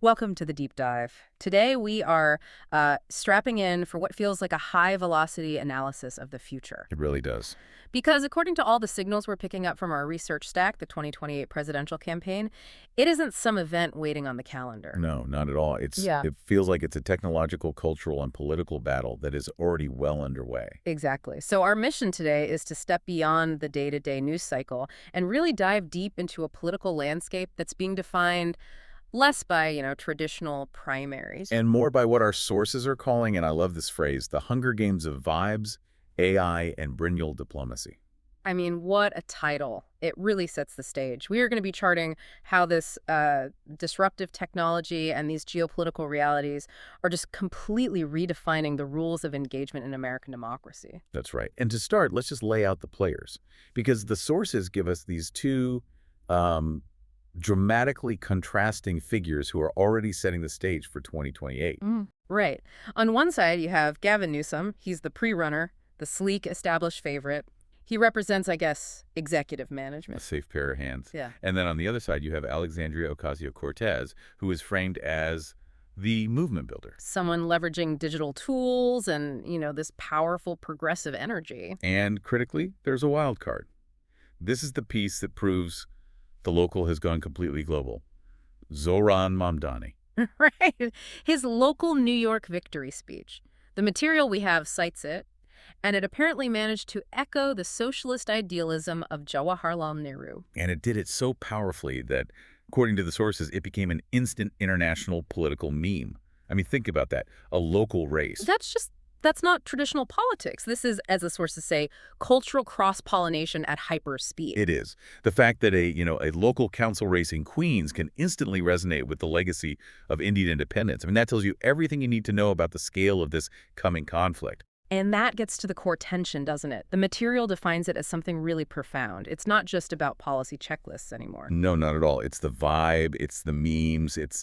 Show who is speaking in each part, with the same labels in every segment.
Speaker 1: Welcome to the deep dive. Today we are strapping in for what feels like a high-velocity analysis of the future.
Speaker 2: It really does.
Speaker 1: Because according to all the signals we're picking up from our research stack, the 2028 presidential campaign, it isn't some event waiting on the calendar.
Speaker 2: No, not at all. It feels like it's a technological, cultural, and political battle that is already well underway.
Speaker 1: Exactly. So our mission today is to step beyond the day-to-day news cycle and really dive deep into a political landscape that's being defined less by, traditional primaries.
Speaker 2: And more by what our sources are calling, and I love this phrase, the Hunger Games of vibes, AI, and brinjal diplomacy.
Speaker 1: I mean, what a title. It really sets the stage. We are going to be charting how this disruptive technology and these geopolitical realities are just completely redefining the rules of engagement in American democracy.
Speaker 2: That's right. And to start, let's just lay out the players, because the sources give us these two dramatically contrasting figures who are already setting the stage for 2028.
Speaker 1: Right. On one side, you have Gavin Newsom. He's the pre-runner, the sleek, established favorite. He represents, I guess, executive management.
Speaker 2: A safe pair of hands.
Speaker 1: Yeah.
Speaker 2: And then on the other side, you have Alexandria Ocasio-Cortez, who is framed as the movement builder.
Speaker 1: Someone leveraging digital tools and, this powerful progressive energy.
Speaker 2: And critically, there's a wild card. This is the piece that proves the local has gone completely global. Zohran Mamdani.
Speaker 1: Right. His local New York victory speech. The material we have cites it, and it apparently managed to echo the socialist idealism of Jawaharlal Nehru.
Speaker 2: And it did it so powerfully that, according to the sources, it became an instant international political meme. I mean, think about that. A local race.
Speaker 1: That's not traditional politics. This is, as the sources say, cultural cross-pollination at hyper speed.
Speaker 2: It is. The fact that a local council race in Queens can instantly resonate with the legacy of Indian independence. I mean, that tells you everything you need to know about the scale of this coming conflict.
Speaker 1: And that gets to the core tension, doesn't it? The material defines it as something really profound. It's not just about policy checklists anymore.
Speaker 2: No, not at all. It's the vibe, it's the memes, it's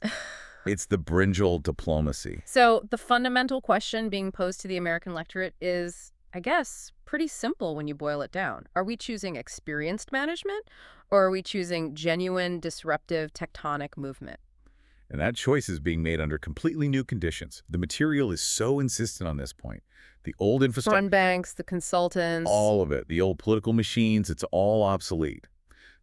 Speaker 2: the brinjal diplomacy.
Speaker 1: So the fundamental question being posed to the American electorate is, I guess, pretty simple when you boil it down. Are we choosing experienced management, or are we choosing genuine, disruptive, tectonic movement?
Speaker 2: And that choice is being made under completely new conditions. The material is so insistent on this point. The old infrastructure...
Speaker 1: Fund banks, the consultants...
Speaker 2: All of it. The old political machines, it's all obsolete.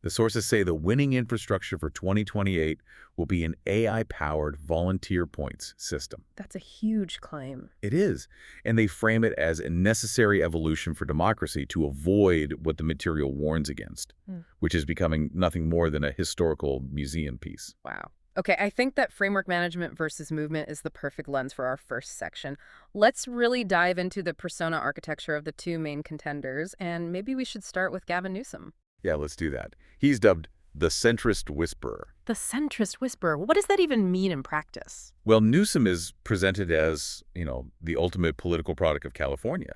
Speaker 2: The sources say the winning infrastructure for 2028 will be an AI-powered volunteer points system.
Speaker 1: That's a huge claim.
Speaker 2: It is. And they frame it as a necessary evolution for democracy to avoid what the material warns against, which is becoming nothing more than a historical museum piece.
Speaker 1: Wow. Okay, I think that framework management versus movement is the perfect lens for our first section. Let's really dive into the persona architecture of the two main contenders, and maybe we should start with Gavin Newsom.
Speaker 2: Yeah, let's do that. He's dubbed the centrist whisperer.
Speaker 1: The centrist whisperer. What does that even mean in practice?
Speaker 2: Well, Newsom is presented as, the ultimate political product of California.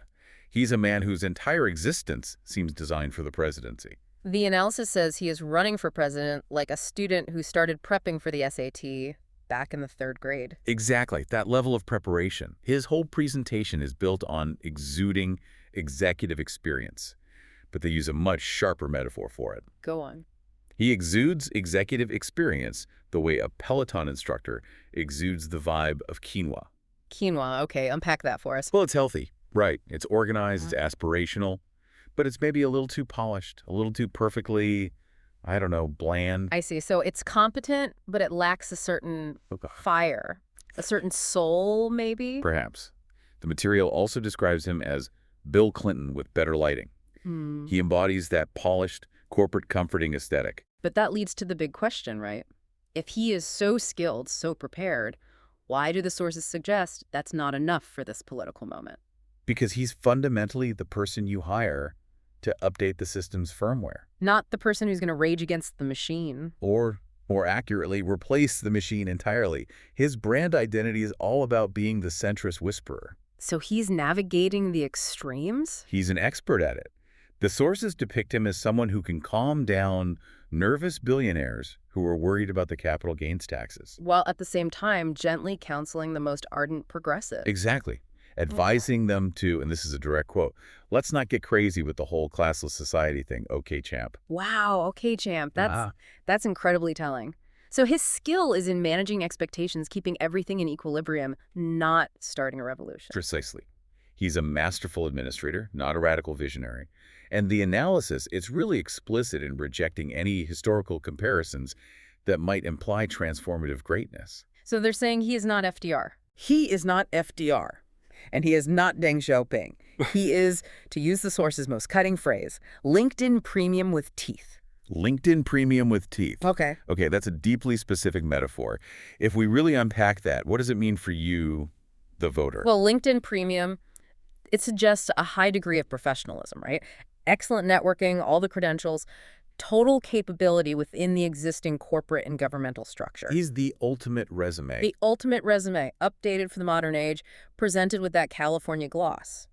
Speaker 2: He's a man whose entire existence seems designed for the presidency.
Speaker 1: The analysis says he is running for president like a student who started prepping for the SAT back in the 3rd grade.
Speaker 2: Exactly, that level of preparation. His whole presentation is built on exuding executive experience, but they use a much sharper metaphor for it.
Speaker 1: Go on.
Speaker 2: He exudes executive experience the way a Peloton instructor exudes the vibe of quinoa.
Speaker 1: Quinoa, okay, unpack that for us.
Speaker 2: Well, it's healthy, right? It's organized, it's aspirational, but it's maybe a little too polished, a little too perfectly, bland.
Speaker 1: I see. So it's competent, but it lacks a certain fire, a certain soul, maybe?
Speaker 2: Perhaps. The material also describes him as Bill Clinton with better lighting. He embodies that polished, corporate comforting aesthetic.
Speaker 1: But that leads to the big question, right? If he is so skilled, so prepared, why do the sources suggest that's not enough for this political moment?
Speaker 2: Because he's fundamentally the person you hire to update the system's firmware.
Speaker 1: Not the person who's going to rage against the machine.
Speaker 2: Or, more accurately, replace the machine entirely. His brand identity is all about being the centrist whisperer.
Speaker 1: So he's navigating the extremes?
Speaker 2: He's an expert at it. The sources depict him as someone who can calm down nervous billionaires who are worried about the capital gains taxes.
Speaker 1: While at the same time gently counseling the most ardent progressive.
Speaker 2: Exactly. Advising them to, and this is a direct quote, let's not get crazy with the whole classless society thing, okay, champ.
Speaker 1: Wow, okay, champ. That's incredibly telling. So his skill is in managing expectations, keeping everything in equilibrium, not starting a revolution.
Speaker 2: Precisely. He's a masterful administrator, not a radical visionary. And the analysis, it's really explicit in rejecting any historical comparisons that might imply transformative greatness.
Speaker 1: So they're saying he is not FDR.
Speaker 3: He is not FDR, and he is not Deng Xiaoping. He is, to use the source's most cutting phrase, LinkedIn premium with teeth.
Speaker 2: LinkedIn premium with teeth.
Speaker 3: Okay.
Speaker 2: Okay, that's a deeply specific metaphor. If we really unpack that, what does it mean for you, the voter?
Speaker 1: Well, LinkedIn premium, it suggests a high degree of professionalism, right? Excellent networking, all the credentials, total capability within the existing corporate and governmental structure.
Speaker 2: He's the ultimate resume.
Speaker 1: The ultimate resume, updated for the modern age, presented with that California gloss.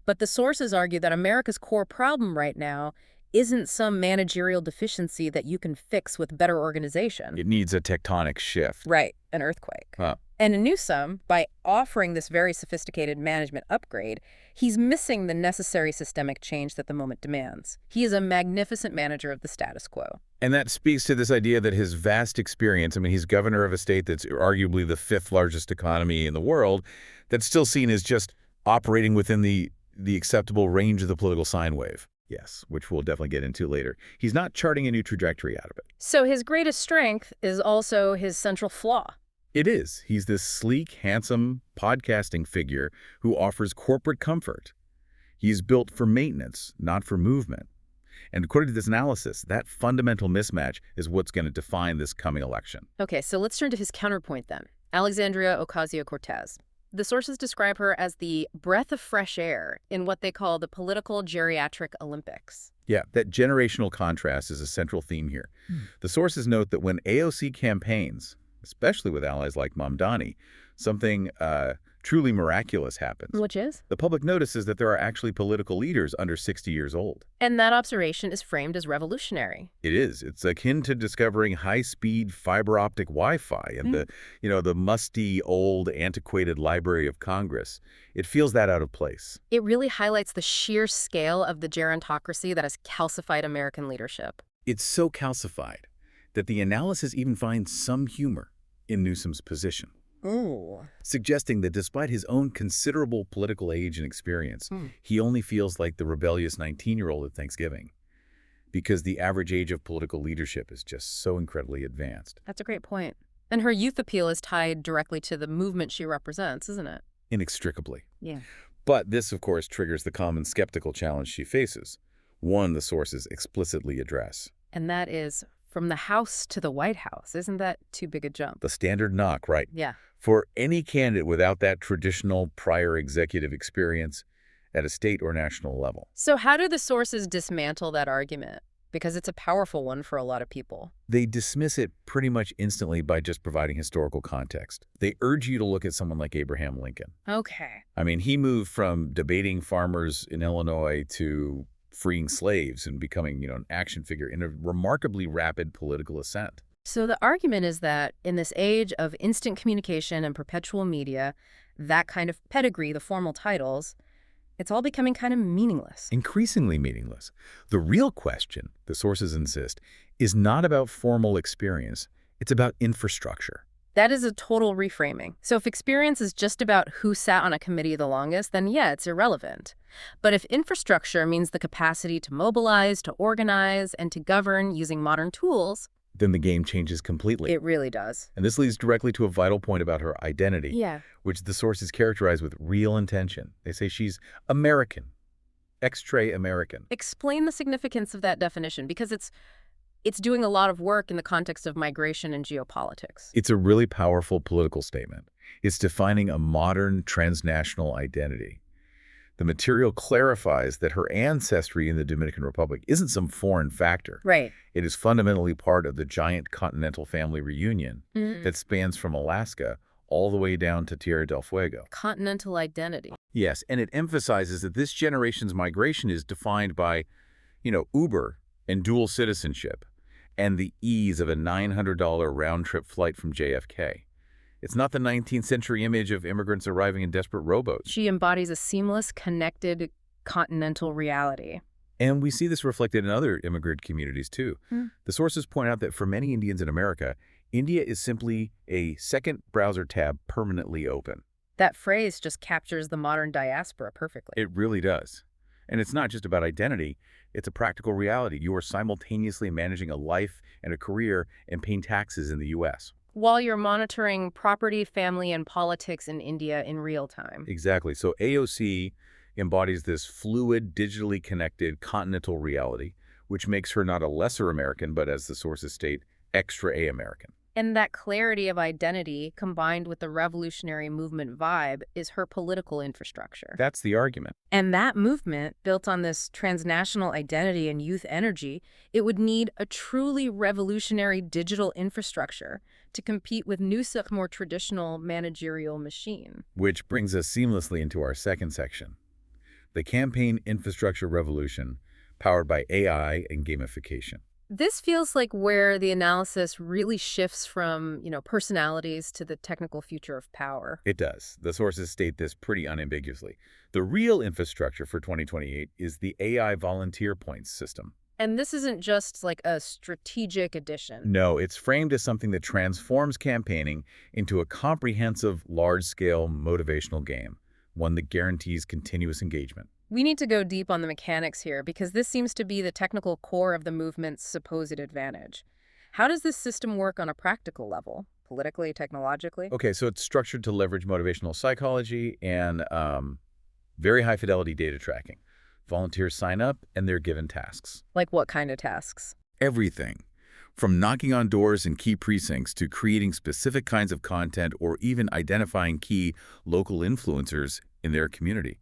Speaker 1: But the sources argue that America's core problem right now isn't some managerial deficiency that you can fix with better organization.
Speaker 2: It needs a tectonic shift.
Speaker 1: Right, an earthquake.
Speaker 2: Huh.
Speaker 1: And in Newsom, by offering this very sophisticated management upgrade, he's missing the necessary systemic change that the moment demands. He is a magnificent manager of the status quo.
Speaker 2: And that speaks to this idea that his vast experience, I mean, he's governor of a state that's arguably the 5th largest economy in the world, that's still seen as just operating within the acceptable range of the political sine wave. Yes, which we'll definitely get into later. He's not charting a new trajectory out of it.
Speaker 1: So his greatest strength is also his central flaw.
Speaker 2: It is. He's this sleek, handsome podcasting figure who offers corporate comfort. He's built for maintenance, not for movement. And according to this analysis, that fundamental mismatch is what's going to define this coming election.
Speaker 1: Okay, so let's turn to his counterpoint then. Alexandria Ocasio-Cortez. The sources describe her as the breath of fresh air in what they call the political geriatric Olympics.
Speaker 2: Yeah, that generational contrast is a central theme here. The sources note that when AOC campaigns, especially with allies like Mamdani, something truly miraculous happens.
Speaker 1: Which is?
Speaker 2: The public notices that there are actually political leaders under 60 years old.
Speaker 1: And that observation is framed as revolutionary.
Speaker 2: It is. It's akin to discovering high-speed fiber optic Wi-Fi and the musty, old, antiquated Library of Congress. It feels that out of place.
Speaker 1: It really highlights the sheer scale of the gerontocracy that has calcified American leadership.
Speaker 2: It's so calcified that the analysis even finds some humor in Newsom's position.
Speaker 3: Ooh.
Speaker 2: Suggesting that despite his own considerable political age and experience, he only feels like the rebellious 19-year-old at Thanksgiving because the average age of political leadership is just so incredibly advanced.
Speaker 1: That's a great point. And her youth appeal is tied directly to the movement she represents, isn't it?
Speaker 2: Inextricably.
Speaker 1: Yeah.
Speaker 2: But this, of course, triggers the common skeptical challenge she faces, one the sources explicitly address.
Speaker 1: And that is from the House to the White House. Isn't that too big a jump?
Speaker 2: The standard knock, right?
Speaker 1: Yeah.
Speaker 2: For any candidate without that traditional prior executive experience at a state or national level.
Speaker 1: So how do the sources dismantle that argument? Because it's a powerful one for a lot of people.
Speaker 2: They dismiss it pretty much instantly by just providing historical context. They urge you to look at someone like Abraham Lincoln.
Speaker 1: Okay.
Speaker 2: I mean, he moved from debating farmers in Illinois to freeing slaves and becoming, an action figure in a remarkably rapid political ascent.
Speaker 1: So the argument is that in this age of instant communication and perpetual media, that kind of pedigree, the formal titles, it's all becoming kind of meaningless.
Speaker 2: Increasingly meaningless. The real question, the sources insist, is not about formal experience. It's about infrastructure.
Speaker 1: That is a total reframing. So if experience is just about who sat on a committee the longest, then yeah, it's irrelevant. But if infrastructure means the capacity to mobilize, to organize, and to govern using modern tools,
Speaker 2: then the game changes completely.
Speaker 1: it really does.
Speaker 2: And this leads directly to a vital point about her identity,
Speaker 1: Yeah.
Speaker 2: which the sources characterize with real intention. They say she's American, extra-American.
Speaker 1: Explain the significance of that definition, because it's doing a lot of work in the context of migration and geopolitics.
Speaker 2: It's a really powerful political statement. It's defining a modern transnational identity. The material clarifies that her ancestry in the Dominican Republic isn't some foreign factor.
Speaker 1: Right.
Speaker 2: It is fundamentally part of the giant continental family reunion that spans from Alaska all the way down to Tierra del Fuego.
Speaker 1: Continental identity.
Speaker 2: Yes, and it emphasizes that this generation's migration is defined by, Uber and dual citizenship and the ease of a $900 round-trip flight from JFK. It's not the 19th century image of immigrants arriving in desperate rowboats.
Speaker 1: She embodies a seamless, connected, continental reality.
Speaker 2: And we see this reflected in other immigrant communities, too. The sources point out that for many Indians in America, India is simply a second browser tab permanently open.
Speaker 1: That phrase just captures the modern diaspora perfectly.
Speaker 2: It really does. And it's not just about identity, it's a practical reality. You are simultaneously managing a life and a career and paying taxes in the U.S.
Speaker 1: While you're monitoring property, family, and politics in India in real time.
Speaker 2: Exactly. So AOC embodies this fluid, digitally connected continental reality, which makes her not a lesser American, but as the sources state, extra A-American.
Speaker 1: And that clarity of identity, combined with the revolutionary movement vibe, is her political infrastructure.
Speaker 2: That's the argument.
Speaker 1: And that movement, built on this transnational identity and youth energy, it would need a truly revolutionary digital infrastructure to compete with Newsom's more traditional managerial machine.
Speaker 2: Which brings us seamlessly into our second section, the campaign infrastructure revolution powered by AI and gamification.
Speaker 1: This feels like where the analysis really shifts from, personalities to the technical future of power.
Speaker 2: It does. The sources state this pretty unambiguously. The real infrastructure for 2028 is the AI volunteer points system.
Speaker 1: And this isn't just like a strategic addition.
Speaker 2: No, it's framed as something that transforms campaigning into a comprehensive, large-scale motivational game, one that guarantees continuous engagement.
Speaker 1: We need to go deep on the mechanics here because this seems to be the technical core of the movement's supposed advantage. How does this system work on a practical level, politically, technologically?
Speaker 2: Okay, so it's structured to leverage motivational psychology and very high-fidelity data tracking. Volunteers sign up and they're given tasks.
Speaker 1: Like what kind of tasks?
Speaker 2: Everything. From knocking on doors in key precincts to creating specific kinds of content or even identifying key local influencers in their community.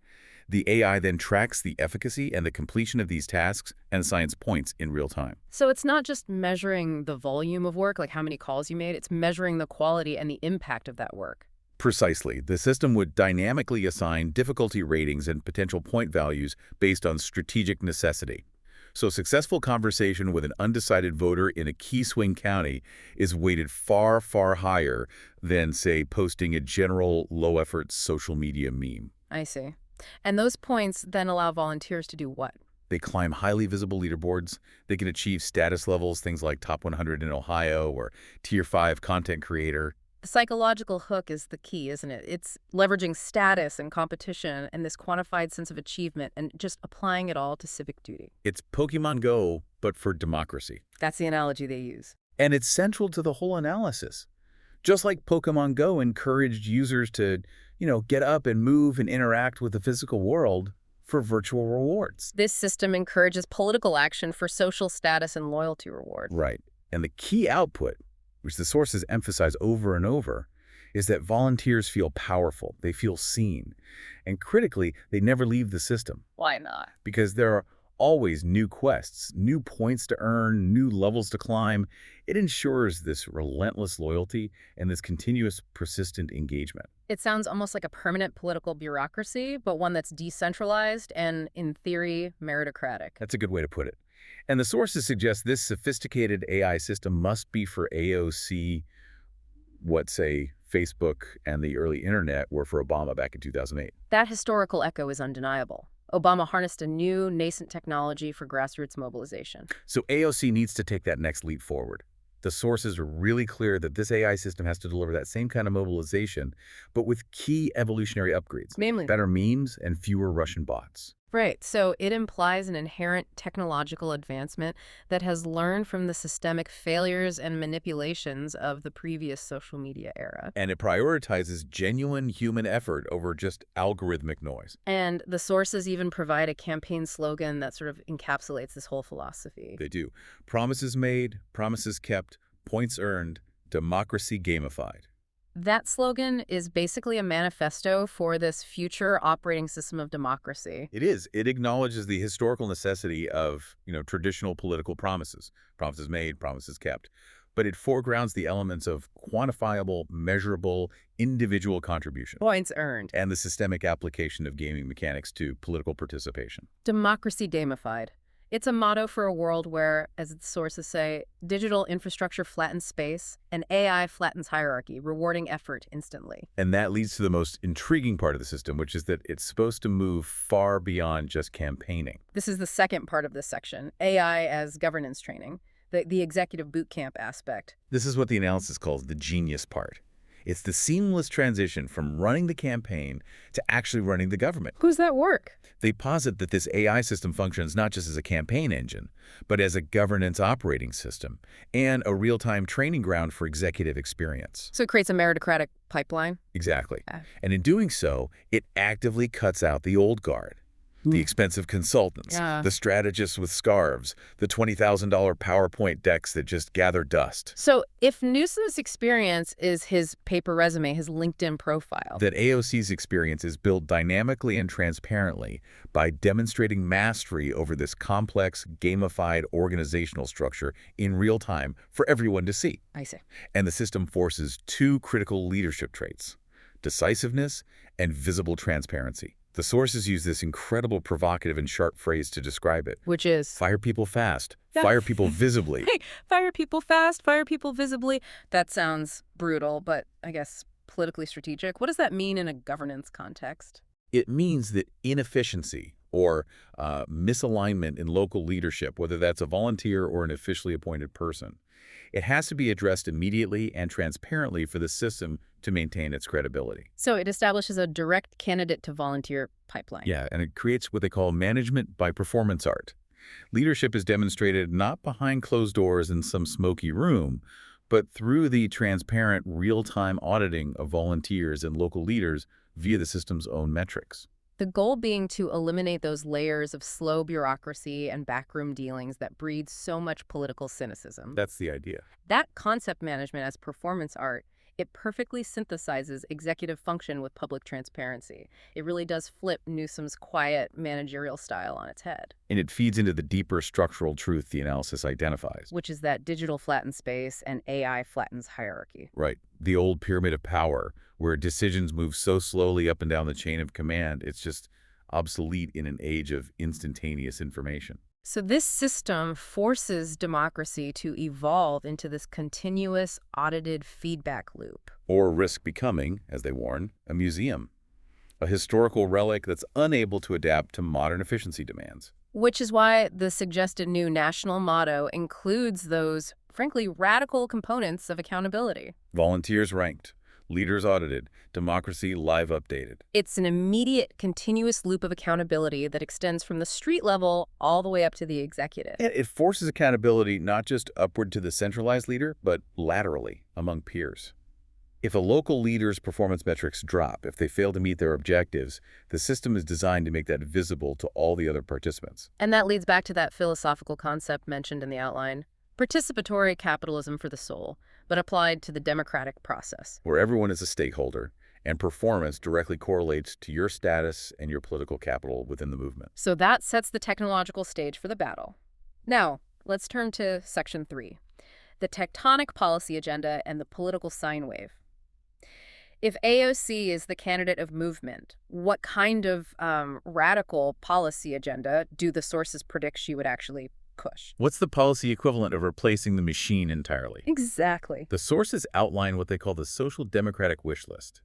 Speaker 2: The AI then tracks the efficacy and the completion of these tasks and assigns points in real time.
Speaker 1: So it's not just measuring the volume of work, like how many calls you made, it's measuring the quality and the impact of that work.
Speaker 2: Precisely. The system would dynamically assign difficulty ratings and potential point values based on strategic necessity. So successful conversation with an undecided voter in a key swing county is weighted far, far higher than, say, posting a general low-effort social media meme.
Speaker 1: I see. And those points then allow volunteers to do what?
Speaker 2: They climb highly visible leaderboards. They can achieve status levels, things like top 100 in Ohio or tier 5 content creator.
Speaker 1: The psychological hook is the key, isn't it? It's leveraging status and competition and this quantified sense of achievement and just applying it all to civic duty.
Speaker 2: It's Pokémon Go, but for democracy.
Speaker 1: That's the analogy they use.
Speaker 2: And it's central to the whole analysis. Just like Pokémon Go encouraged users to, get up and move and interact with the physical world for virtual rewards.
Speaker 1: This system encourages political action for social status and loyalty reward.
Speaker 2: Right. And the key output, which the sources emphasize over and over, is that volunteers feel powerful, they feel seen, and critically, they never leave the system.
Speaker 1: Why not?
Speaker 2: Because there are always new quests, new points to earn, new levels to climb. It ensures this relentless loyalty and this continuous, persistent engagement.
Speaker 1: It sounds almost like a permanent political bureaucracy, but one that's decentralized and, in theory, meritocratic.
Speaker 2: That's a good way to put it. And the sources suggest this sophisticated AI system must be for AOC, what, say, Facebook and the early internet were for Obama back in 2008.
Speaker 1: That historical echo is undeniable. Obama harnessed a new, nascent technology for grassroots mobilization.
Speaker 2: So AOC needs to take that next leap forward. The sources are really clear that this AI system has to deliver that same kind of mobilization, but with key evolutionary upgrades.
Speaker 1: Namely,
Speaker 2: better memes and fewer Russian bots.
Speaker 1: Right. So it implies an inherent technological advancement that has learned from the systemic failures and manipulations of the previous social media era.
Speaker 2: And it prioritizes genuine human effort over just algorithmic noise.
Speaker 1: And the sources even provide a campaign slogan that sort of encapsulates this whole philosophy.
Speaker 2: They do. Promises made, promises kept, points earned, democracy gamified.
Speaker 1: That slogan is basically a manifesto for this future operating system of democracy.
Speaker 2: It is. It acknowledges the historical necessity of, traditional political promises. Promises made, promises kept. But it foregrounds the elements of quantifiable, measurable, individual contribution.
Speaker 1: Points earned.
Speaker 2: And the systemic application of gaming mechanics to political participation.
Speaker 1: Democracy gamified. It's a motto for a world where, as the sources say, digital infrastructure flattens space and AI flattens hierarchy, rewarding effort instantly.
Speaker 2: And that leads to the most intriguing part of the system, which is that it's supposed to move far beyond just campaigning.
Speaker 1: This is the second part of this section, AI as governance training. the executive boot camp aspect.
Speaker 2: This is what the analysis calls the genius part. It's the seamless transition from running the campaign to actually running the government.
Speaker 1: Who's that work?
Speaker 2: They posit that this AI system functions not just as a campaign engine, but as a governance operating system and a real-time training ground for executive experience.
Speaker 1: So it creates a meritocratic pipeline?
Speaker 2: Exactly.
Speaker 1: Yeah.
Speaker 2: And in doing so, it actively cuts out the old guard. The expensive consultants, the strategists with scarves, the $20,000 PowerPoint decks that just gather dust.
Speaker 1: So if Newsom's experience is his paper resume, his LinkedIn profile.
Speaker 2: That AOC's experience is built dynamically and transparently by demonstrating mastery over this complex, gamified organizational structure in real time for everyone to see.
Speaker 1: I see.
Speaker 2: And the system forces two critical leadership traits: decisiveness and visible transparency. The sources use this incredible provocative and sharp phrase to describe it.
Speaker 1: Which is?
Speaker 2: Fire people fast. Fire people visibly.
Speaker 1: Hey, fire people fast, fire people visibly. That sounds brutal, but I guess politically strategic. What does that mean in a governance context?
Speaker 2: It means that inefficiency or misalignment in local leadership, whether that's a volunteer or an officially appointed person, it has to be addressed immediately and transparently for the system to maintain its credibility.
Speaker 1: So it establishes a direct candidate to volunteer pipeline.
Speaker 2: Yeah, and it creates what they call management by performance art. Leadership is demonstrated not behind closed doors in some smoky room, but through the transparent, real-time auditing of volunteers and local leaders via the system's own metrics.
Speaker 1: The goal being to eliminate those layers of slow bureaucracy and backroom dealings that breed so much political cynicism.
Speaker 2: That's the idea.
Speaker 1: That concept management as performance art, it perfectly synthesizes executive function with public transparency. It really does flip Newsom's quiet managerial style on its head.
Speaker 2: And it feeds into the deeper structural truth the analysis identifies.
Speaker 1: Which is that digital flattens space and AI flattens hierarchy.
Speaker 2: Right. The old pyramid of power, where decisions move so slowly up and down the chain of command, it's just obsolete in an age of instantaneous information.
Speaker 1: So this system forces democracy to evolve into this continuous, audited feedback loop.
Speaker 2: Or risk becoming, as they warn, a museum, a historical relic that's unable to adapt to modern efficiency demands.
Speaker 1: Which is why the suggested new national motto includes those, frankly, radical components of accountability.
Speaker 2: Volunteers ranked, leaders audited, democracy live updated.
Speaker 1: It's an immediate, continuous loop of accountability that extends from the street level all the way up to the executive.
Speaker 2: And it forces accountability not just upward to the centralized leader, but laterally among peers. If a local leader's performance metrics drop, if they fail to meet their objectives, the system is designed to make that visible to all the other participants.
Speaker 1: And that leads back to that philosophical concept mentioned in the outline: participatory capitalism for the soul, but applied to the democratic process.
Speaker 2: Where everyone is a stakeholder, and performance directly correlates to your status and your political capital within the movement.
Speaker 1: So that sets the technological stage for the battle. Now, let's turn to Section 3, the tectonic policy agenda and the political sine wave. If AOC is the candidate of movement, what kind of radical policy agenda do the sources predict she would actually push?
Speaker 2: What's the policy equivalent of replacing the machine entirely?
Speaker 1: Exactly.
Speaker 2: The sources outline what they call the social democratic wish list.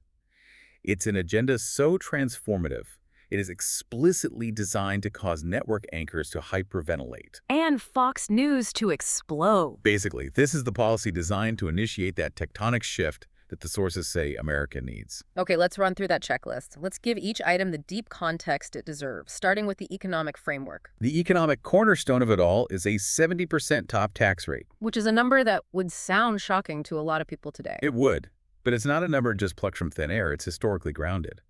Speaker 2: It's an agenda so transformative, it is explicitly designed to cause network anchors to hyperventilate.
Speaker 1: And Fox News to explode.
Speaker 2: Basically, this is the policy designed to initiate that tectonic shift that the sources say America needs.
Speaker 1: Okay, let's run through that checklist. Let's give each item the deep context it deserves, starting with the economic framework.
Speaker 2: The economic cornerstone of it all is a 70% top tax rate.
Speaker 1: Which is a number that would sound shocking to a lot of people today.
Speaker 2: It would, but it's not a number just plucked from thin air. It's historically grounded.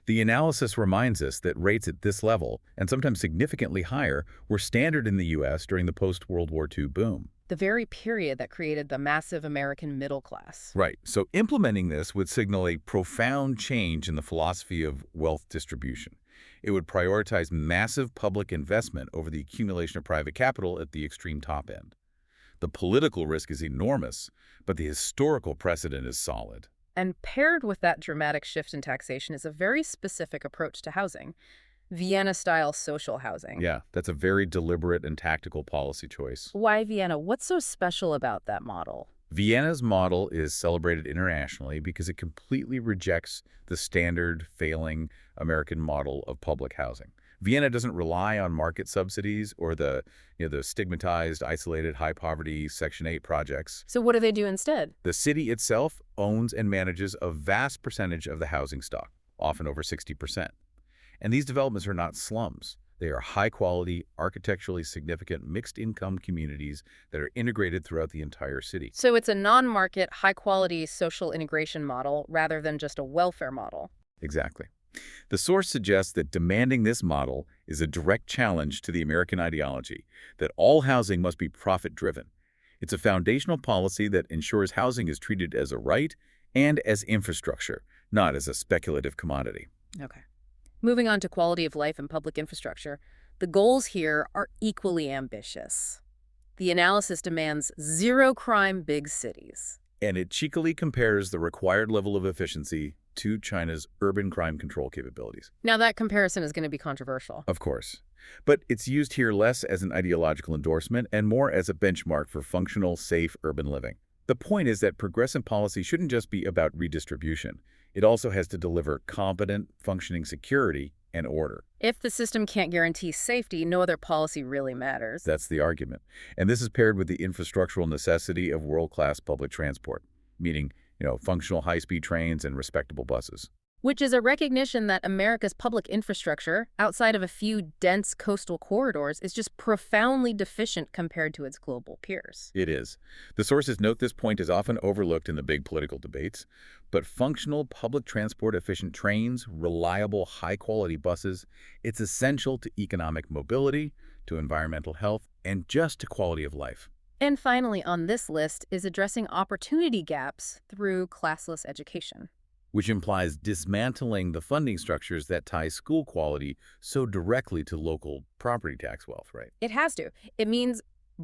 Speaker 2: The analysis reminds us that rates at this level, and sometimes significantly higher, were standard in the U.S. during the post-World War II boom.
Speaker 1: The very period that created the massive American middle class.
Speaker 2: Right. So implementing this would signal a profound change in the philosophy of wealth distribution. It would prioritize massive public investment over the accumulation of private capital at the extreme top end. The political risk is enormous, but the historical precedent is solid.
Speaker 1: And paired with that dramatic shift in taxation is a very specific approach to housing. Vienna-style social housing.
Speaker 2: Yeah, that's a very deliberate and tactical policy choice.
Speaker 1: Why Vienna? What's so special about that model?
Speaker 2: Vienna's model is celebrated internationally because it completely rejects the standard failing American model of public housing. Vienna doesn't rely on market subsidies or the stigmatized, isolated, high-poverty Section 8 projects.
Speaker 1: So what do they do instead?
Speaker 2: The city itself owns and manages a vast percentage of the housing stock, often over 60%. And these developments are not slums. They are high-quality, architecturally significant mixed-income communities that are integrated throughout the entire city.
Speaker 1: So it's a non-market, high-quality social integration model rather than just a welfare model.
Speaker 2: Exactly. The source suggests that demanding this model is a direct challenge to the American ideology, that all housing must be profit-driven. It's a foundational policy that ensures housing is treated as a right and as infrastructure, not as a speculative commodity.
Speaker 1: Okay. Moving on to quality of life and public infrastructure, the goals here are equally ambitious. The analysis demands zero-crime big cities.
Speaker 2: And it cheekily compares the required level of efficiency to China's urban crime control capabilities.
Speaker 1: Now, that comparison is going to be controversial.
Speaker 2: Of course. But it's used here less as an ideological endorsement and more as a benchmark for functional, safe urban living. The point is that progressive policy shouldn't just be about redistribution. It also has to deliver competent, functioning security and order.
Speaker 1: If the system can't guarantee safety, no other policy really matters.
Speaker 2: That's the argument. And this is paired with the infrastructural necessity of world-class public transport, meaning, functional high-speed trains and respectable buses.
Speaker 1: Which is a recognition that America's public infrastructure, outside of a few dense coastal corridors, is just profoundly deficient compared to its global peers.
Speaker 2: It is. The sources note this point is often overlooked in the big political debates, but functional public transport-efficient trains, reliable, high-quality buses, it's essential to economic mobility, to environmental health, and just to quality of life.
Speaker 1: And finally on this list is addressing opportunity gaps through classless education.
Speaker 2: Which implies dismantling the funding structures that tie school quality so directly to local property tax wealth, right?
Speaker 1: It has to. It means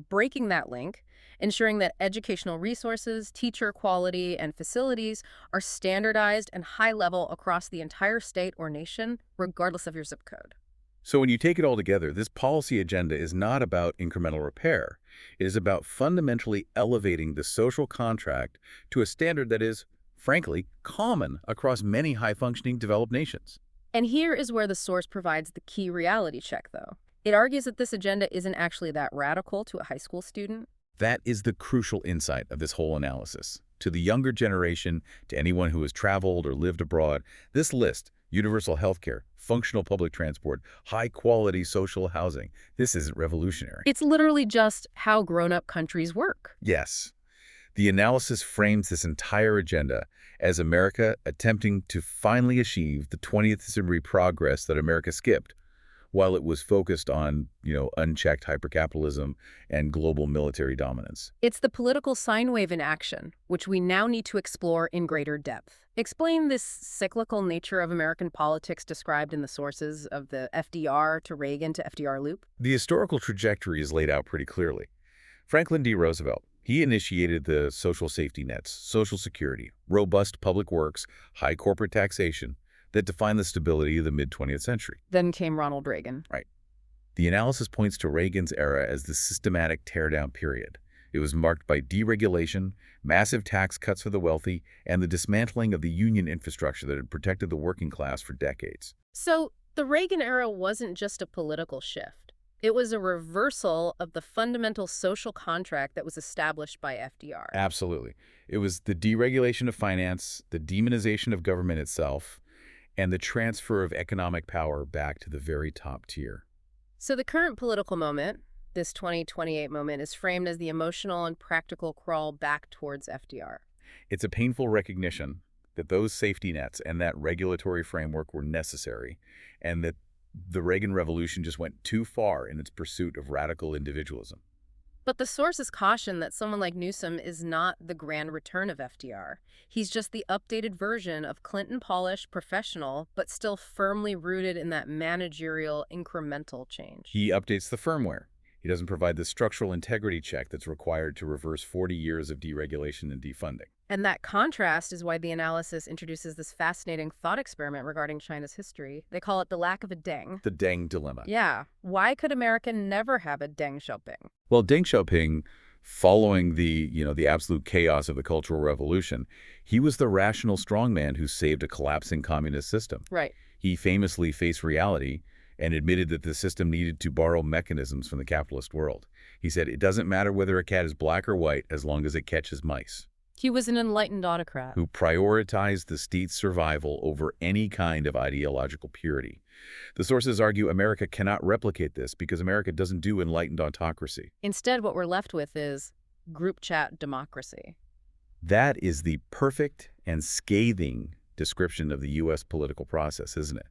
Speaker 1: breaking that link, ensuring that educational resources, teacher quality, and facilities are standardized and high level across the entire state or nation, regardless of your zip code.
Speaker 2: So when you take it all together, this policy agenda is not about incremental repair. It is about fundamentally elevating the social contract to a standard that is, frankly, common across many high-functioning developed nations.
Speaker 1: And here is where the source provides the key reality check, though. It argues that this agenda isn't actually that radical to a high school student.
Speaker 2: That is the crucial insight of this whole analysis. To the younger generation, to anyone who has traveled or lived abroad, this list, universal healthcare, functional public transport, high-quality social housing, this isn't revolutionary.
Speaker 1: It's literally just how grown-up countries work.
Speaker 2: Yes. The analysis frames this entire agenda as America attempting to finally achieve the 20th century progress that America skipped while it was focused on, unchecked hypercapitalism and global military dominance.
Speaker 1: It's the political sine wave in action, which we now need to explore in greater depth. Explain this cyclical nature of American politics described in the sources of the FDR to Reagan to FDR loop.
Speaker 2: The historical trajectory is laid out pretty clearly. Franklin D. Roosevelt, he initiated the social safety nets, Social Security, robust public works, high corporate taxation that defined the stability of the mid-20th century.
Speaker 1: Then came Ronald Reagan.
Speaker 2: Right. The analysis points to Reagan's era as the systematic teardown period. It was marked by deregulation, massive tax cuts for the wealthy, and the dismantling of the union infrastructure that had protected the working class for decades.
Speaker 1: So the Reagan era wasn't just a political shift. It was a reversal of the fundamental social contract that was established by FDR.
Speaker 2: Absolutely. It was the deregulation of finance, the demonization of government itself, and the transfer of economic power back to the very top tier.
Speaker 1: So the current political moment, this 2028 moment, is framed as the emotional and practical crawl back towards FDR.
Speaker 2: It's a painful recognition that those safety nets and that regulatory framework were necessary, and that the Reagan Revolution just went too far in its pursuit of radical individualism.
Speaker 1: But the sources caution that someone like Newsom is not the grand return of FDR. He's just the updated version of Clinton-polished professional, but still firmly rooted in that managerial incremental change.
Speaker 2: He updates the firmware. He doesn't provide the structural integrity check that's required to reverse 40 years of deregulation and defunding.
Speaker 1: And that contrast is why the analysis introduces this fascinating thought experiment regarding China's history. They call it the lack of a Deng.
Speaker 2: The Deng dilemma.
Speaker 1: Yeah. Why could America never have a Deng Xiaoping?
Speaker 2: Well, Deng Xiaoping, following the absolute chaos of the Cultural Revolution, he was the rational strongman who saved a collapsing communist system.
Speaker 1: Right.
Speaker 2: He famously faced reality and admitted that the system needed to borrow mechanisms from the capitalist world. He said, it doesn't matter whether a cat is black or white as long as it catches mice.
Speaker 1: He was an enlightened autocrat.
Speaker 2: Who prioritized the state's survival over any kind of ideological purity. The sources argue America cannot replicate this because America doesn't do enlightened autocracy.
Speaker 1: Instead, what we're left with is group chat democracy.
Speaker 2: That is the perfect and scathing description of the U.S. political process, isn't it?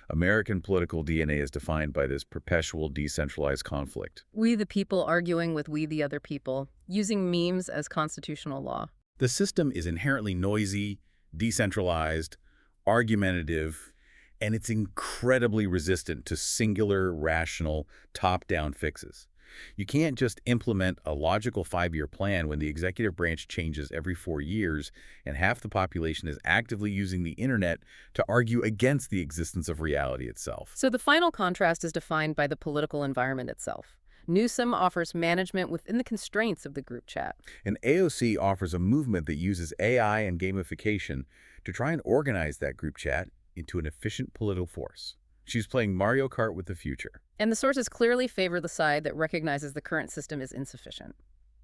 Speaker 2: American political DNA is defined by this perpetual decentralized conflict.
Speaker 1: We the people arguing with we the other people, using memes as constitutional law.
Speaker 2: The system is inherently noisy, decentralized, argumentative, and it's incredibly resistant to singular, rational, top-down fixes. You can't just implement a logical 5-year plan when the executive branch changes every 4 years and half the population is actively using the internet to argue against the existence of reality itself.
Speaker 1: So the final contrast is defined by the political environment itself. Newsom offers management within the constraints of the group chat.
Speaker 2: And AOC offers a movement that uses AI and gamification to try and organize that group chat into an efficient political force. She's playing Mario Kart with the future.
Speaker 1: And the sources clearly favor the side that recognizes the current system is insufficient.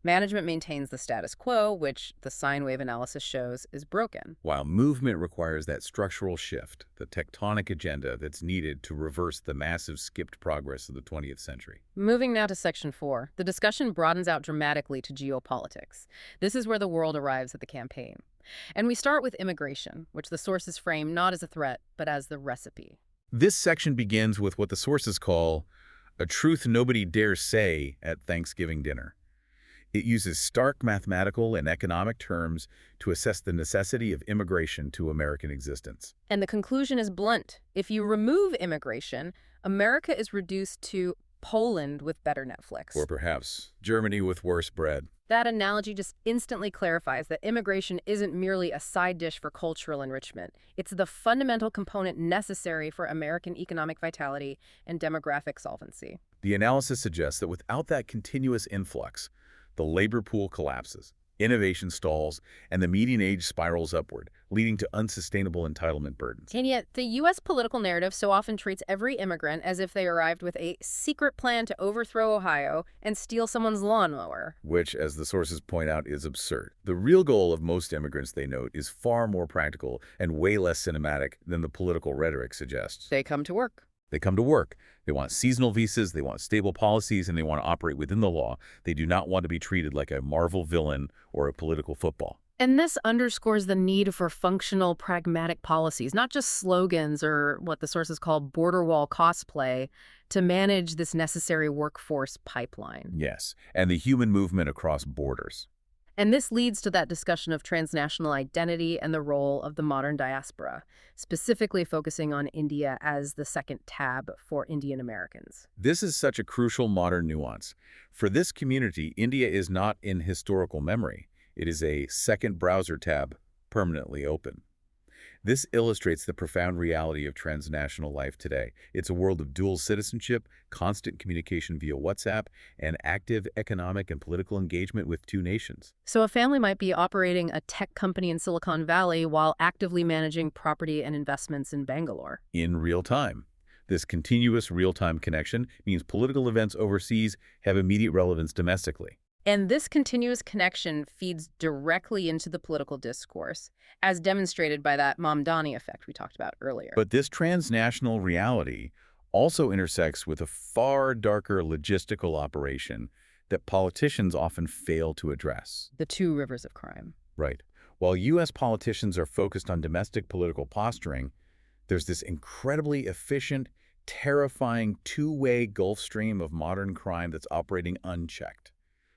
Speaker 1: Management maintains the status quo, which the sine wave analysis shows is broken.
Speaker 2: While movement requires that structural shift, the tectonic agenda that's needed to reverse the massive skipped progress of the 20th century.
Speaker 1: Moving now to Section 4, the discussion broadens out dramatically to geopolitics. This is where the world arrives at the campaign. And we start with immigration, which the sources frame not as a threat, but as the recipe.
Speaker 2: This section begins with what the sources call a truth nobody dares say at Thanksgiving dinner. It uses stark mathematical and economic terms to assess the necessity of immigration to American existence.
Speaker 1: And the conclusion is blunt. If you remove immigration, America is reduced to Poland with better Netflix.
Speaker 2: Or perhaps Germany with worse bread.
Speaker 1: That analogy just instantly clarifies that immigration isn't merely a side dish for cultural enrichment. It's the fundamental component necessary for American economic vitality and demographic solvency.
Speaker 2: The analysis suggests that without that continuous influx, the labor pool collapses, innovation stalls, and the median age spirals upward, leading to unsustainable entitlement burdens.
Speaker 1: And yet, the U.S. political narrative so often treats every immigrant as if they arrived with a secret plan to overthrow Ohio and steal someone's lawnmower.
Speaker 2: Which, as the sources point out, is absurd. The real goal of most immigrants, they note, is far more practical and way less cinematic than the political rhetoric suggests.
Speaker 1: They come to work.
Speaker 2: They come to work. They want seasonal visas, they want stable policies, and they want to operate within the law. They do not want to be treated like a Marvel villain or a political football.
Speaker 1: And this underscores the need for functional, pragmatic policies, not just slogans or what the sources call border wall cosplay, to manage this necessary workforce pipeline.
Speaker 2: Yes, and the human movement across borders.
Speaker 1: And this leads to that discussion of transnational identity and the role of the modern diaspora, specifically focusing on India as the second tab for Indian Americans.
Speaker 2: This is such a crucial modern nuance. For this community, India is not in historical memory. It is a second browser tab, permanently open. This illustrates the profound reality of transnational life today. It's a world of dual citizenship, constant communication via WhatsApp, and active economic and political engagement with two nations.
Speaker 1: So a family might be operating a tech company in Silicon Valley while actively managing property and investments in Bangalore.
Speaker 2: In real time. This continuous real-time connection means political events overseas have immediate relevance domestically.
Speaker 1: And this continuous connection feeds directly into the political discourse, as demonstrated by that Mamdani effect we talked about earlier.
Speaker 2: But this transnational reality also intersects with a far darker logistical operation that politicians often fail to address.
Speaker 1: The two rivers of crime.
Speaker 2: Right. While U.S. politicians are focused on domestic political posturing, there's this incredibly efficient, terrifying two-way Gulf Stream of modern crime that's operating unchecked.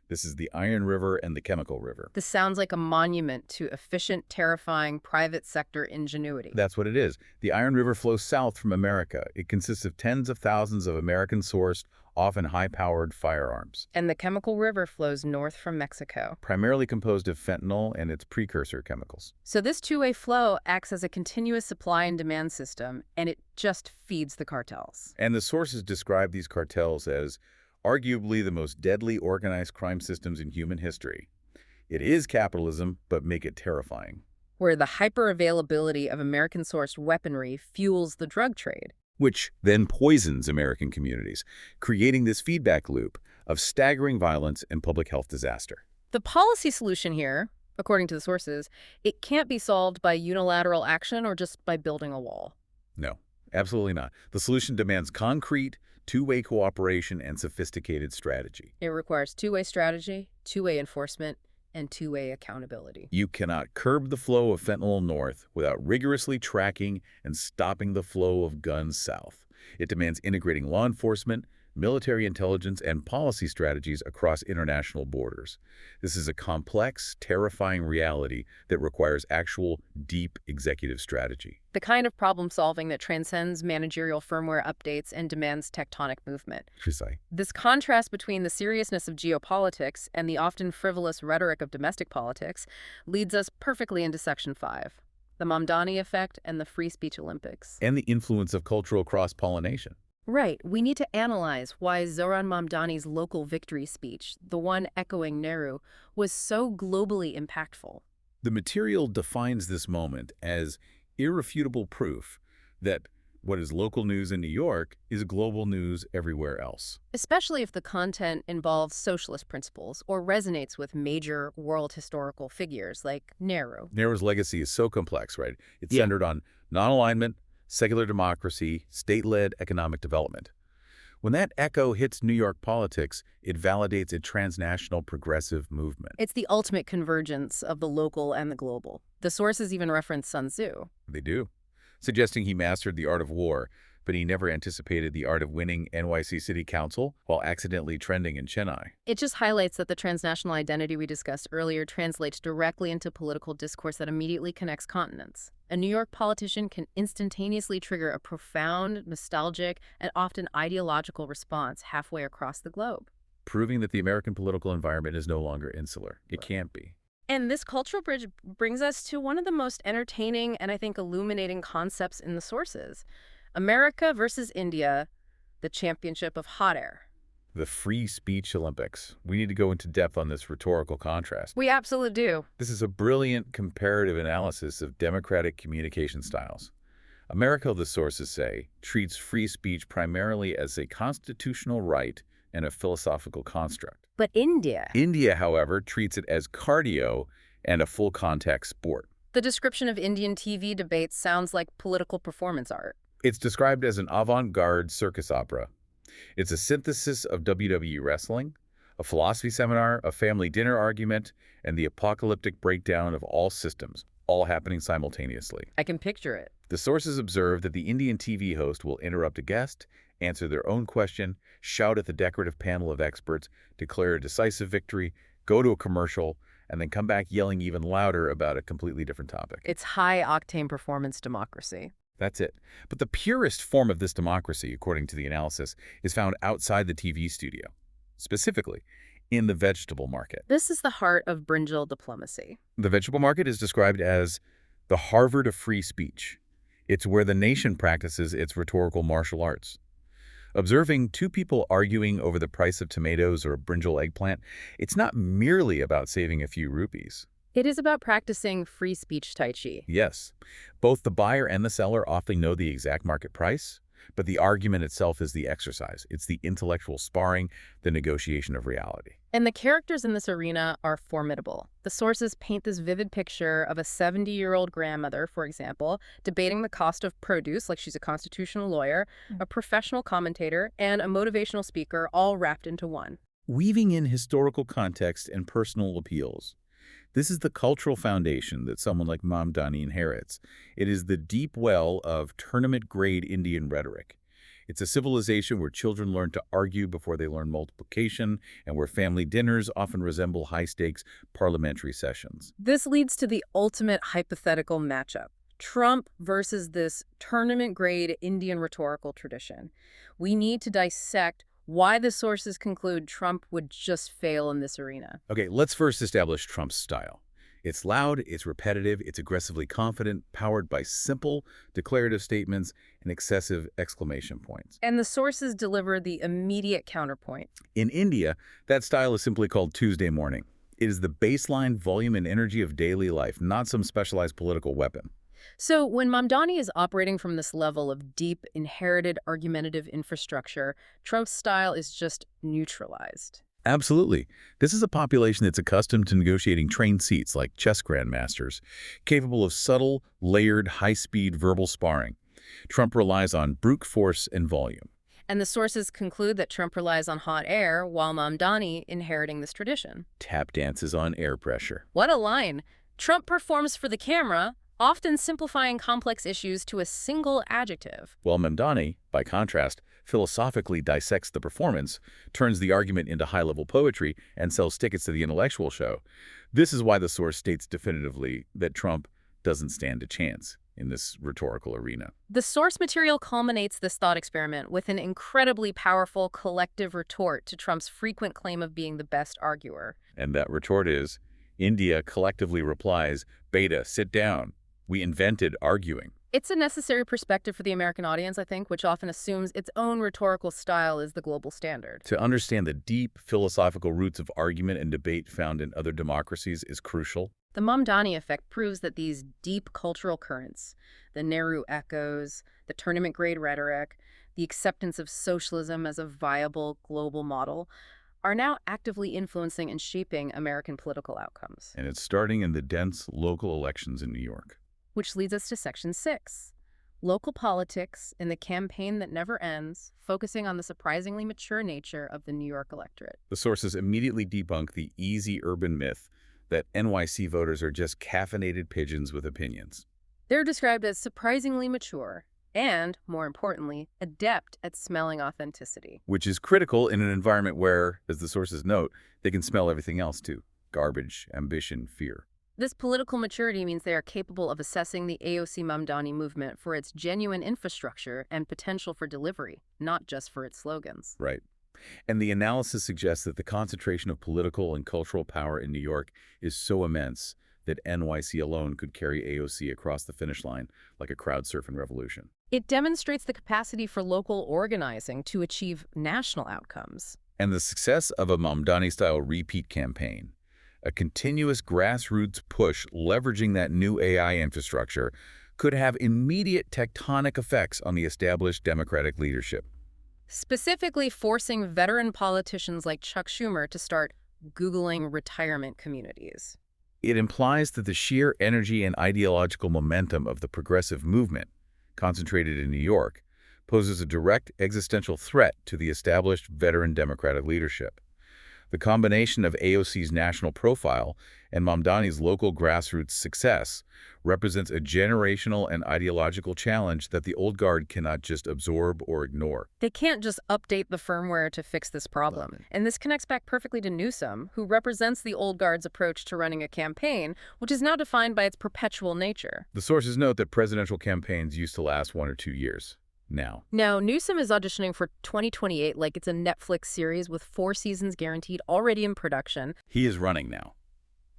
Speaker 2: This is the Iron River and the Chemical River.
Speaker 1: This sounds like a monument to efficient, terrifying private sector ingenuity.
Speaker 2: That's what it is. The Iron River flows south from America. It consists of tens of thousands of American-sourced, often high-powered firearms.
Speaker 1: And the Chemical River flows north from Mexico.
Speaker 2: Primarily composed of fentanyl and its precursor chemicals.
Speaker 1: So this two-way flow acts as a continuous supply and demand system, and it just feeds the cartels.
Speaker 2: And the sources describe these cartels as arguably the most deadly organized crime systems in human history. It is capitalism, but make it terrifying.
Speaker 1: Where the hyper-availability of American-sourced weaponry fuels the drug trade.
Speaker 2: which then poisons American communities, creating this feedback loop of staggering violence and public health disaster.
Speaker 1: The policy solution here, according to the sources, it can't be solved by unilateral action or just by building a wall.
Speaker 2: No, absolutely not. The solution demands concrete, two-way cooperation and sophisticated strategy.
Speaker 1: It requires two-way strategy, two-way enforcement, and two-way accountability.
Speaker 2: You cannot curb the flow of fentanyl north without rigorously tracking and stopping the flow of guns south. It demands integrating law enforcement, military intelligence, and policy strategies across international borders. This is a complex, terrifying reality that requires actual, deep executive strategy.
Speaker 1: The kind of problem-solving that transcends managerial firmware updates and demands tectonic movement.
Speaker 2: Precisely.
Speaker 1: This contrast between the seriousness of geopolitics and the often frivolous rhetoric of domestic politics leads us perfectly into Section 5, the Mamdani effect and the free speech Olympics.
Speaker 2: And the influence of cultural cross-pollination.
Speaker 1: Right. We need to analyze why Zohran Mamdani's local victory speech, the one echoing Nehru, was so globally impactful.
Speaker 2: The material defines this moment as irrefutable proof that what is local news in New York is global news everywhere else.
Speaker 1: Especially if the content involves socialist principles or resonates with major world historical figures like Nehru.
Speaker 2: Nehru's legacy is so complex, right? It's centered on non-alignment, secular democracy, state-led economic development. When that echo hits New York politics, it validates a transnational progressive movement.
Speaker 1: It's the ultimate convergence of the local and the global. The sources even reference Sun Tzu.
Speaker 2: They do, suggesting he mastered the art of war, but he never anticipated the art of winning NYC City Council while accidentally trending in Chennai.
Speaker 1: It just highlights that the transnational identity we discussed earlier translates directly into political discourse that immediately connects continents. A New York politician can instantaneously trigger a profound, nostalgic, and often ideological response halfway across the globe.
Speaker 2: Proving that the American political environment is no longer insular. It can't be.
Speaker 1: And this cultural bridge brings us to one of the most entertaining and I think illuminating concepts in the sources. America versus India, the championship of hot air.
Speaker 2: The free speech Olympics. We need to go into depth on this rhetorical contrast.
Speaker 1: We absolutely do.
Speaker 2: This is a brilliant comparative analysis of democratic communication styles. America, the sources say, treats free speech primarily as a constitutional right and a philosophical construct.
Speaker 1: But India,
Speaker 2: however, treats it as cardio and a full-contact sport.
Speaker 1: the description of Indian TV debates sounds like political performance art.
Speaker 2: It's described as an avant-garde circus opera. It's a synthesis of WWE wrestling, a philosophy seminar, a family dinner argument, and the apocalyptic breakdown of all systems, all happening simultaneously.
Speaker 1: I can picture it.
Speaker 2: The sources observe that the Indian TV host will interrupt a guest, answer their own question, shout at the decorative panel of experts, declare a decisive victory, go to a commercial, and then come back yelling even louder about a completely different topic.
Speaker 1: It's high-octane performance democracy.
Speaker 2: That's it. But the purest form of this democracy, according to the analysis, is found outside the TV studio, specifically in the vegetable market.
Speaker 1: This is the heart of brinjal diplomacy.
Speaker 2: The vegetable market is described as the Harvard of free speech. It's where the nation practices its rhetorical martial arts. Observing two people arguing over the price of tomatoes or a brinjal eggplant, it's not merely about saving a few rupees.
Speaker 1: It is about practicing free speech tai chi.
Speaker 2: Yes, both the buyer and the seller often know the exact market price, but the argument itself is the exercise. It's the intellectual sparring, the negotiation of reality.
Speaker 1: And the characters in this arena are formidable. The sources paint this vivid picture of a 70-year-old grandmother, for example, debating the cost of produce like she's a constitutional lawyer, a professional commentator, and a motivational speaker all wrapped into one.
Speaker 2: Weaving in historical context and personal appeals. This is the cultural foundation that someone like Mamdani inherits. It is the deep well of tournament-grade Indian rhetoric. It's a civilization where children learn to argue before they learn multiplication, and where family dinners often resemble high-stakes parliamentary sessions.
Speaker 1: This leads to the ultimate hypothetical matchup. Trump versus this tournament-grade Indian rhetorical tradition. We need to dissect why the sources conclude Trump would just fail in this arena.
Speaker 2: Okay, let's first establish Trump's style. It's loud, it's repetitive, it's aggressively confident, powered by simple, declarative statements and excessive exclamation points.
Speaker 1: And the sources deliver the immediate counterpoint.
Speaker 2: In India, that style is simply called Tuesday morning. It is the baseline volume and energy of daily life, not some specialized political weapon.
Speaker 1: So when Mamdani is operating from this level of deep, inherited argumentative infrastructure, Trump's style is just neutralized.
Speaker 2: Absolutely. This is a population that's accustomed to negotiating trained seats like chess grandmasters, capable of subtle, layered, high-speed verbal sparring. Trump relies on brute force and volume.
Speaker 1: And the sources conclude that Trump relies on hot air, while Mamdani inheriting this tradition.
Speaker 2: Tap dances on air pressure.
Speaker 1: What a line! Trump performs for the camera, often simplifying complex issues to a single adjective.
Speaker 2: While Mamdani, by contrast, philosophically dissects the performance, turns the argument into high-level poetry, and sells tickets to the intellectual show. This is why the source states definitively that Trump doesn't stand a chance in this rhetorical arena.
Speaker 1: The source material culminates this thought experiment with an incredibly powerful collective retort to Trump's frequent claim of being the best arguer.
Speaker 2: And that retort is, India collectively replies, "Beta, sit down. We invented arguing."
Speaker 1: It's a necessary perspective for the American audience, I think, which often assumes its own rhetorical style is the global standard.
Speaker 2: To understand the deep philosophical roots of argument and debate found in other democracies is crucial.
Speaker 1: The Mamdani effect proves that these deep cultural currents, the Nehru echoes, the tournament-grade rhetoric, the acceptance of socialism as a viable global model, are now actively influencing and shaping American political outcomes.
Speaker 2: And it's starting in the dense local elections in New York.
Speaker 1: Which leads us to Section 6. Local politics in the campaign that never ends, focusing on the surprisingly mature nature of the New York electorate.
Speaker 2: The sources immediately debunk the easy urban myth that NYC voters are just caffeinated pigeons with opinions.
Speaker 1: They're described as surprisingly mature and, more importantly, adept at smelling authenticity.
Speaker 2: Which is critical in an environment where, as the sources note, they can smell everything else too. Garbage, ambition, fear.
Speaker 1: This political maturity means they are capable of assessing the AOC Mamdani movement for its genuine infrastructure and potential for delivery, not just for its slogans.
Speaker 2: Right. And the analysis suggests that the concentration of political and cultural power in New York is so immense that NYC alone could carry AOC across the finish line like a crowd-surfing revolution.
Speaker 1: It demonstrates the capacity for local organizing to achieve national outcomes.
Speaker 2: And the success of a Mamdani-style repeat campaign, a continuous grassroots push leveraging that new AI infrastructure, could have immediate tectonic effects on the established Democratic leadership.
Speaker 1: Specifically forcing veteran politicians like Chuck Schumer to start Googling retirement communities.
Speaker 2: It implies that the sheer energy and ideological momentum of the progressive movement, concentrated in New York, poses a direct existential threat to the established veteran Democratic leadership. The combination of AOC's national profile and Mamdani's local grassroots success represents a generational and ideological challenge that the old guard cannot just absorb or ignore.
Speaker 1: They can't just update the firmware to fix this problem. And this connects back perfectly to Newsom, who represents the old guard's approach to running a campaign, which is now defined by its perpetual nature.
Speaker 2: The sources note that presidential campaigns used to last 1 or 2 years. Now,
Speaker 1: Newsom is auditioning for 2028 like it's a Netflix series with 4 seasons guaranteed, already in production.
Speaker 2: he is running now.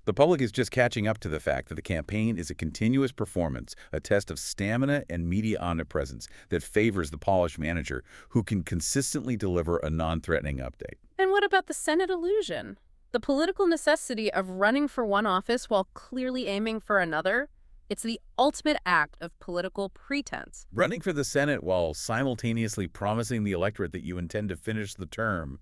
Speaker 2: The public is just catching up to the fact that the campaign is a continuous performance, a test of stamina and media omnipresence that favors the polished manager who can consistently deliver a non-threatening update.
Speaker 1: And what about the Senate illusion? The political necessity of running for one office while clearly aiming for another? It's the ultimate act of political pretense.
Speaker 2: Running for the Senate while simultaneously promising the electorate that you intend to finish the term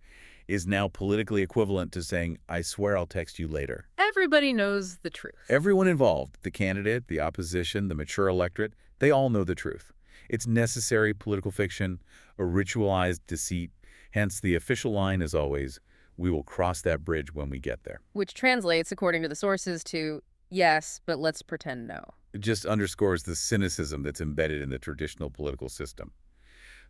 Speaker 2: is now politically equivalent to saying, "I swear I'll text you later."
Speaker 1: Everybody knows the truth.
Speaker 2: Everyone involved, the candidate, the opposition, the mature electorate, they all know the truth. It's necessary political fiction, a ritualized deceit. Hence, the official line is always, "We will cross that bridge when we get there."
Speaker 1: Which translates, according to the sources, to yes, but let's pretend no.
Speaker 2: It just underscores the cynicism that's embedded in the traditional political system.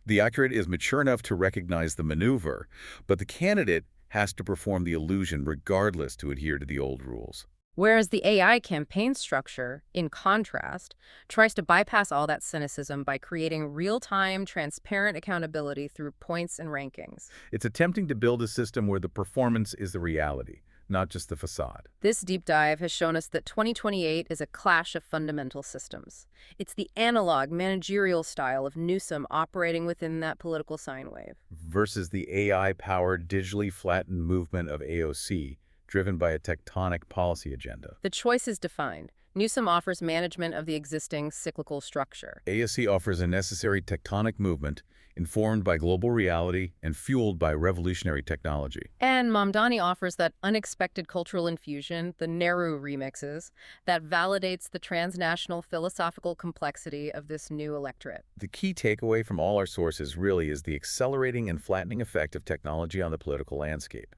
Speaker 2: The electorate is mature enough to recognize the maneuver, but the candidate has to perform the illusion regardless to adhere to the old rules.
Speaker 1: Whereas the AI campaign structure, in contrast, tries to bypass all that cynicism by creating real-time, transparent accountability through points and rankings.
Speaker 2: It's attempting to build a system where the performance is the reality, not just the facade.
Speaker 1: This deep dive has shown us that 2028 is a clash of fundamental systems. It's the analog managerial style of Newsom operating within that political sine wave.
Speaker 2: Versus the AI-powered, digitally flattened movement of AOC, driven by a tectonic policy agenda.
Speaker 1: The choice is defined. Newsom offers management of the existing cyclical structure.
Speaker 2: AOC offers a necessary tectonic movement informed by global reality and fueled by revolutionary technology.
Speaker 1: And Mamdani offers that unexpected cultural infusion, the Nehru remixes, that validates the transnational philosophical complexity of this new electorate.
Speaker 2: The key takeaway from all our sources really is the accelerating and flattening effect of technology on the political landscape.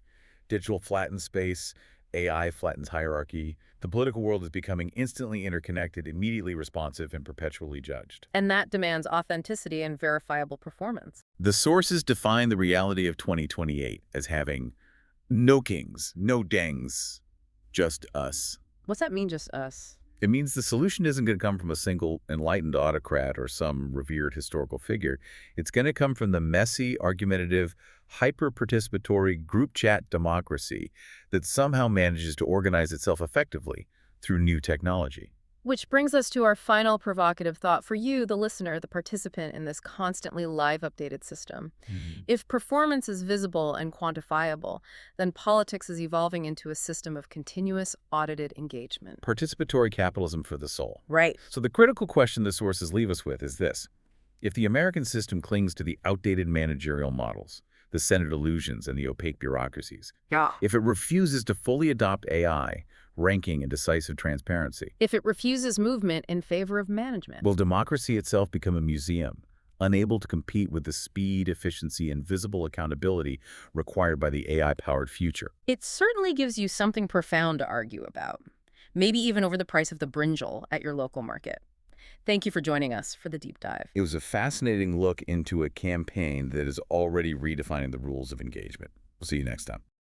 Speaker 2: Digital flattens space, AI flattens hierarchy. The political world is becoming instantly interconnected, immediately responsive, and perpetually judged.
Speaker 1: And that demands authenticity and verifiable performance.
Speaker 2: The sources define the reality of 2028 as having no kings, no dengs, just us.
Speaker 1: What's that mean, just us?
Speaker 2: It means the solution isn't going to come from a single enlightened autocrat or some revered historical figure. It's going to come from the messy, argumentative, hyper-participatory group chat democracy that somehow manages to organize itself effectively through new technology.
Speaker 1: Which brings us to our final provocative thought for you, the listener, the participant in this constantly live updated system. If performance is visible and quantifiable, then politics is evolving into a system of continuous audited engagement.
Speaker 2: Participatory capitalism for the soul.
Speaker 3: Right.
Speaker 2: So the critical question the sources leave us with is this. If the American system clings to the outdated managerial models, the Senate illusions, and the opaque bureaucracies, if it refuses to fully adopt AI, ranking, and decisive transparency,
Speaker 1: If it refuses movement in favor of management,
Speaker 2: will democracy itself become a museum, unable to compete with the speed, efficiency, and visible accountability required by the AI-powered future?
Speaker 1: it certainly gives you something profound to argue about, maybe even over the price of the brinjal at your local market. Thank you for joining us for the deep dive.
Speaker 2: It was a fascinating look into a campaign that is already redefining the rules of engagement. We'll see you next time.